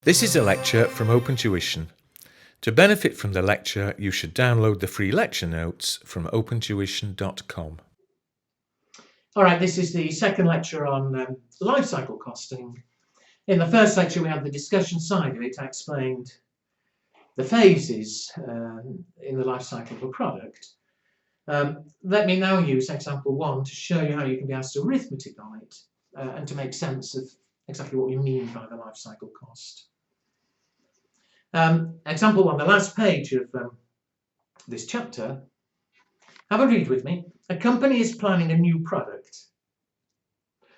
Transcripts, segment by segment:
This is a lecture from OpenTuition. To benefit from the lecture, you should download the free lecture notes from opentuition.com. All right, this is the second lecture on lifecycle costing. In the first lecture, we had the discussion side of it. I explained the phases in the life cycle of a product. Let me now use example 1 to show you how you can be asked arithmetic on it and to make sense of exactly what we mean by the life cycle cost. Example 1, the last page of this chapter. Have a read with me. A company is planning a new product.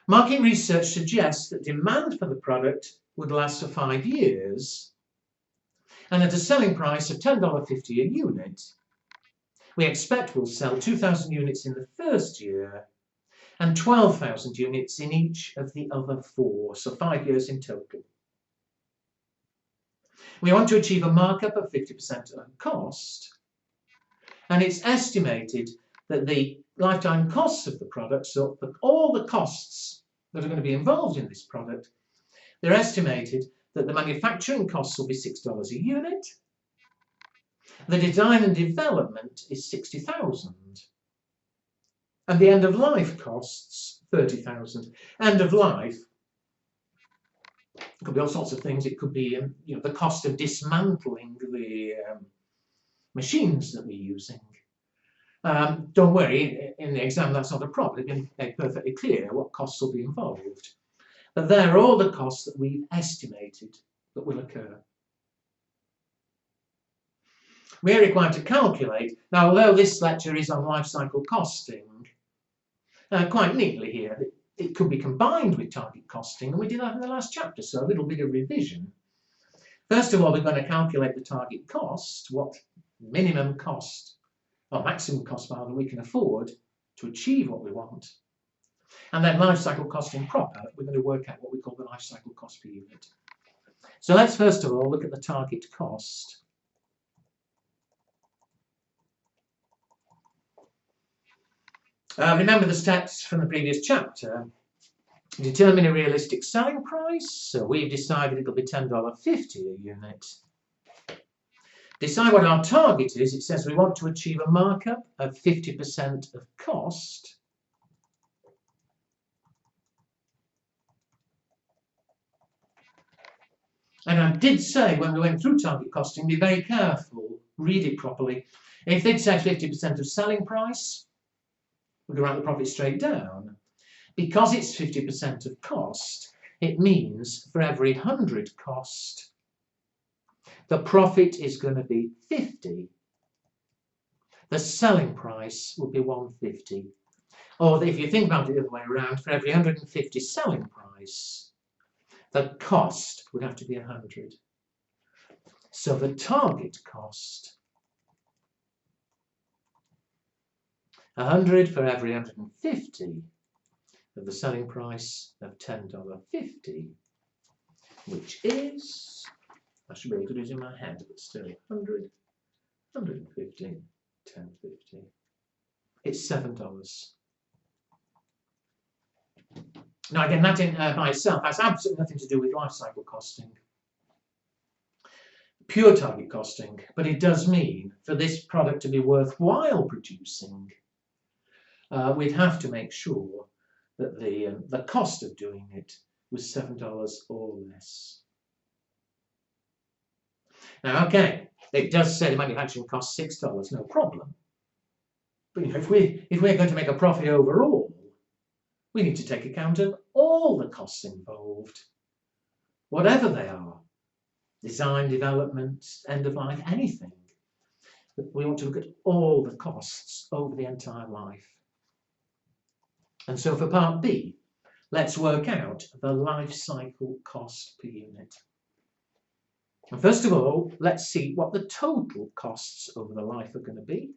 Market research suggests that demand for the product would last for 5 years, and at a selling price of $10.50 a unit, we expect we'll sell 2,000 units in the first year and 12,000 units in each of the other 4, so 5 years in total. We want to achieve a markup of 50% on cost, and it's estimated that the lifetime costs of the product, so all the costs that are going to be involved in this product, they're estimated that the manufacturing costs will be $6 a unit, the design and development is $60,000, and the end of life costs $30,000. End of life, it could be all sorts of things. It could be the cost of dismantling the machines that we're using. Don't worry, in the exam that's not a problem. It's going to be perfectly clear what costs will be involved. But they're all the costs that we've estimated that will occur. We're required to calculate. Now, although this lecture is on life cycle costing, quite neatly here, it could be combined with target costing, and we did that in the last chapter, so a little bit of revision. First of all, we're going to calculate the target cost, what minimum cost, or maximum cost rather, we can afford to achieve what we want. And then life cycle costing proper, we're going to work out what we call the life cycle cost per unit. So let's first of all look at the target cost. Remember the steps from the previous chapter. Determine a realistic selling price. So we've decided it'll be $10.50 a unit. Decide what our target is. It says we want to achieve a markup of 50% of cost. And I did say when we went through target costing, be very careful, read it properly. If they'd said 50% of selling price, we could write the profit straight down. Because it's 50% of cost, it means for every 100 cost, the profit is going to be 50. The selling price will be 150. Or if you think about it the other way around, for every 150 selling price, the cost would have to be 100. So the target cost, 100 for every 150 of the selling price of $10.50, which is, I should be able to do it in my head, but still, 100, 150, 10.50. It's $7. Now again, that in by itself has absolutely nothing to do with life cycle costing, pure target costing, but it does mean for this product to be worthwhile producing, we'd have to make sure that the cost of doing it was $7 or less. Now, okay, it does say the manufacturing cost $6, no problem. But if we're going to make a profit overall, we need to take account of all the costs involved, whatever they are, design, development, end of life, anything. We want to look at all the costs over the entire life. And so for part B, let's work out the life cycle cost per unit. And first of all, let's see what the total costs over the life are going to be.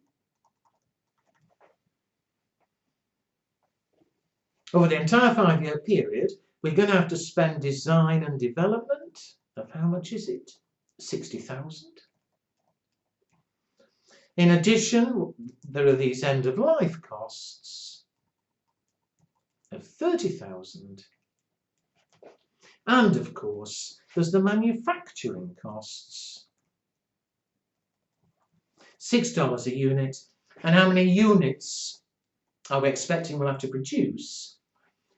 Over the entire 5-year period, we're going to have to spend design and development of how much is it? 60,000. In addition, there are these end of life costs of 30,000. And of course, there's the manufacturing costs. $6 a unit. And how many units are we expecting we'll have to produce?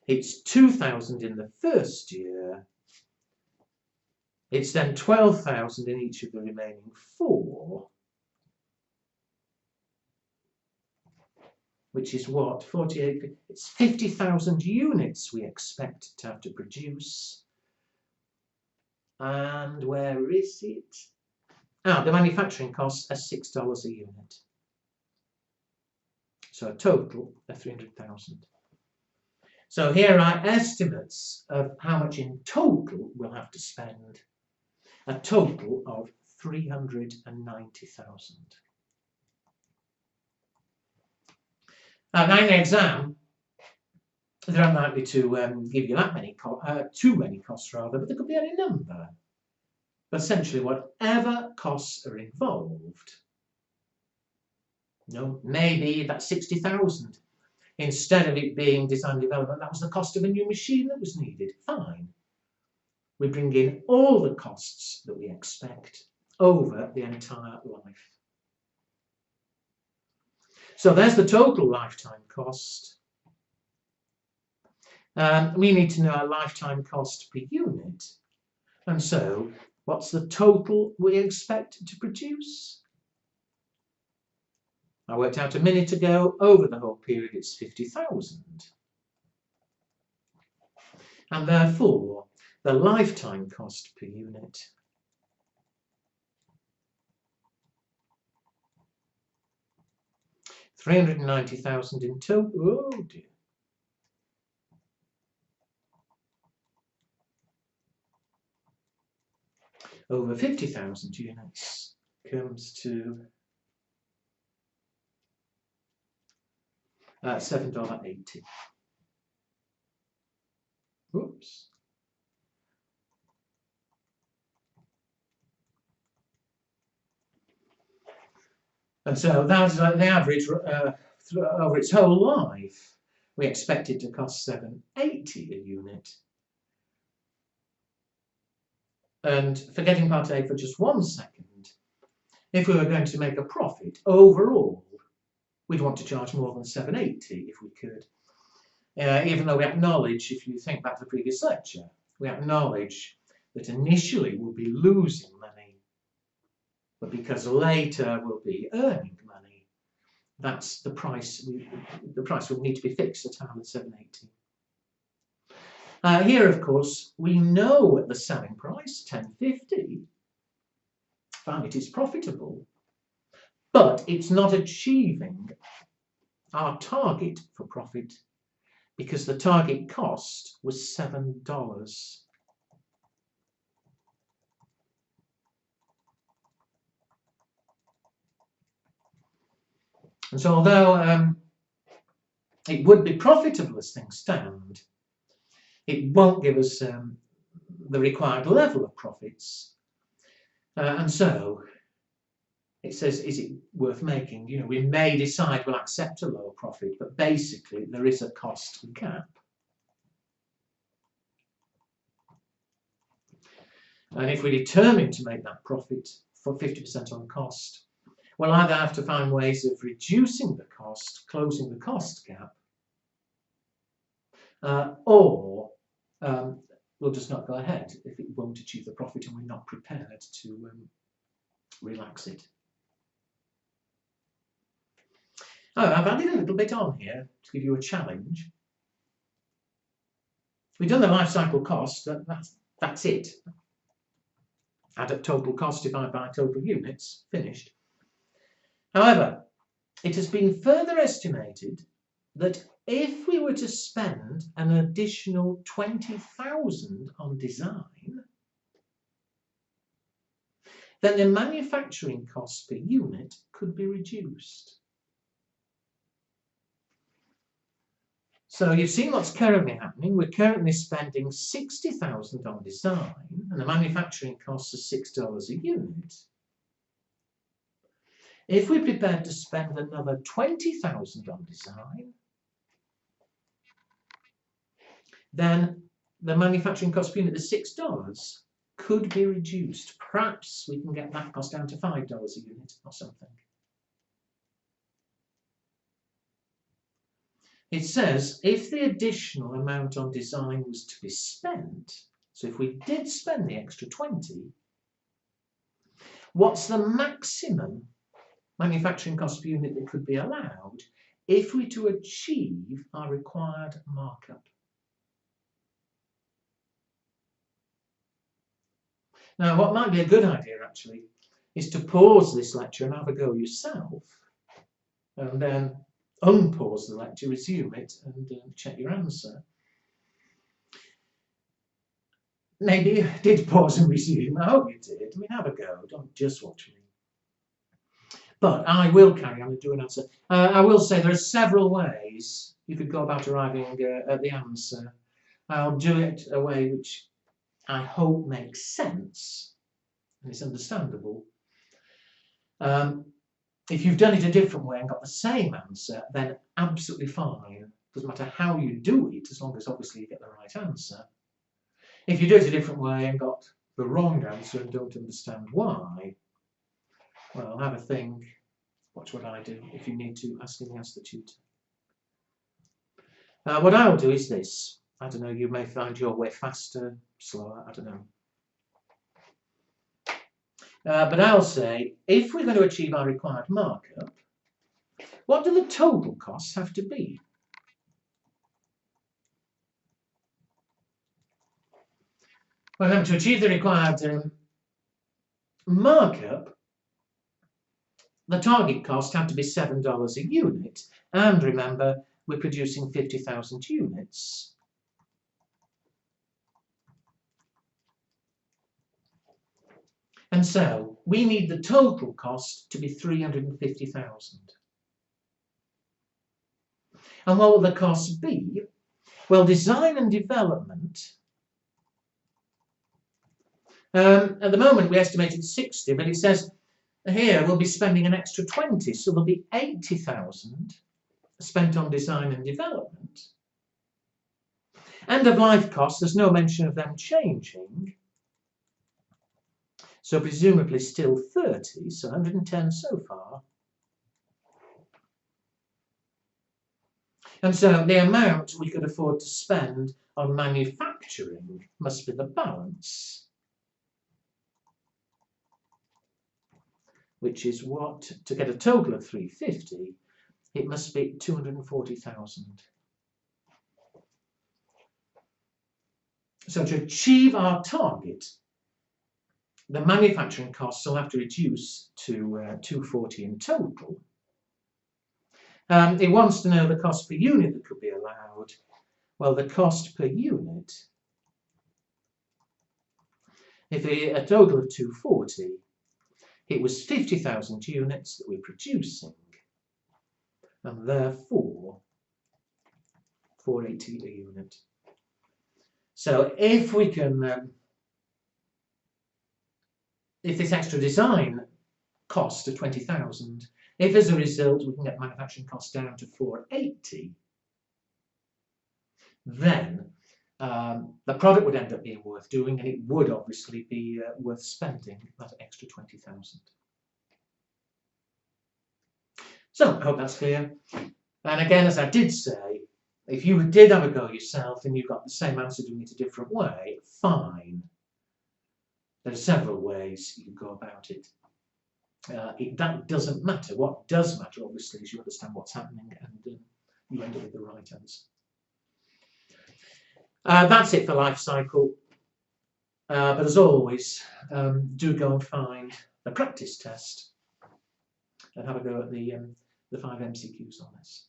It's 2,000 in the first year. It's then 12,000 in each of the remaining 4. Which is what? 48. It's 50,000 units we expect to have to produce. And where is it? The manufacturing costs are $6 a unit. So a total of 300,000. So here are estimates of how much in total we'll have to spend. A total of 390,000. Now in the exam, they're unlikely to give you that many, too many costs rather, but there could be any number. But essentially, whatever costs are involved, maybe that's 60,000. Instead of it being design development, that was the cost of a new machine that was needed. Fine. We bring in all the costs that we expect over the entire life. So there's the total lifetime cost. We need to know our lifetime cost per unit. And so, what's the total we expect to produce? I worked out a minute ago, over the whole period it's 50,000. And therefore, the lifetime cost per unit $390,000 in total. Oh dear. Over 50,000 units comes to $7.80. Oops. And so that's like the average over its whole life. We expect it to cost $7.80 a unit. And forgetting part A for just 1 second, if we were going to make a profit overall, we'd want to charge more than $7.80 if we could. Even though we acknowledge, if you think back to the previous lecture, we acknowledge that initially we'll be losing money, but because later we'll be earning money, that's the price. The price will need to be fixed at around $7.80. Here, of course, we know the selling price, $10.50. Fine, it is profitable, but it's not achieving our target for profit because the target cost was $7. And so although it would be profitable as things stand, it won't give us the required level of profits. And so it says, is it worth making? You know, we may decide we'll accept a lower profit, but basically there is a cost cap. And if we determine to make that profit for 50% on cost, we'll either have to find ways of reducing the cost, closing the cost gap, or we'll just not go ahead if it won't achieve the profit and we're not prepared to relax it. Oh, I've added a little bit on here to give you a challenge. We've done the life cycle cost, that's it. Add up total cost divided by total units, finished. However, it has been further estimated that if we were to spend an additional 20,000 on design, then the manufacturing cost per unit could be reduced. So you've seen what's currently happening. We're currently spending 60,000 on design, and the manufacturing costs are $6 a unit. If we're prepared to spend another 20,000 on design, then the manufacturing cost per unit, the $6, could be reduced. Perhaps we can get that cost down to $5 a unit or something. It says if the additional amount on design was to be spent, so if we did spend the extra 20, what's the maximum manufacturing cost per unit that could be allowed if we to achieve our required markup? Now, what might be a good idea actually is to pause this lecture and have a go yourself, and then unpause the lecture, resume it, and check your answer. Maybe you did pause and resume. I hope you did. I mean, have a go. Don't just watch me. But I will carry on and do an answer. I will say there are several ways you could go about arriving at the answer. I'll do it a way which I hope makes sense and it's understandable. If you've done it a different way and got the same answer, then absolutely fine. Doesn't matter how you do it, as long as obviously you get the right answer. If you do it a different way and got the wrong answer and don't understand why, well, have a think. Watch what I do. If you need to, ask the tutor. What I'll do is this. I don't know, you may find your way faster, slower, I don't know. But I'll say, if we're going to achieve our required markup, what do the total costs have to be? Well, to achieve the required markup, the target cost had to be $7 a unit. And remember, we're producing 50,000 units. And so we need the total cost to be 350,000. And what will the cost be? Well, design and development. At the moment we estimated 60, but it says here we'll be spending an extra 20, so there'll be 80,000 spent on design and development. End of life costs, there's no mention of them changing. So presumably still 30, so 110 so far. And so the amount we could afford to spend on manufacturing must be the balance. Which is what, to get a total of 350, it must be 240,000. So to achieve our target, the manufacturing costs will have to reduce to 240 in total. It wants to know the cost per unit that could be allowed. Well, the cost per unit, if a total of 240, it was 50,000 units that we're producing, and therefore 480 a unit. So if we can if this extra design cost of 20,000, if as a result we can get manufacturing costs down to 480, then the product would end up being worth doing, and it would obviously be worth spending that extra 20,000. So I hope that's clear. And again, as I did say, if you did have a go yourself and you got the same answer doing it a different way, fine. There are several ways you can go about it. That doesn't matter. What does matter, obviously, is you understand what's happening and you end up with the right answer. That's it for Lifecycle. But as always, do go and find the practice test and have a go at the 5 MCQs on this.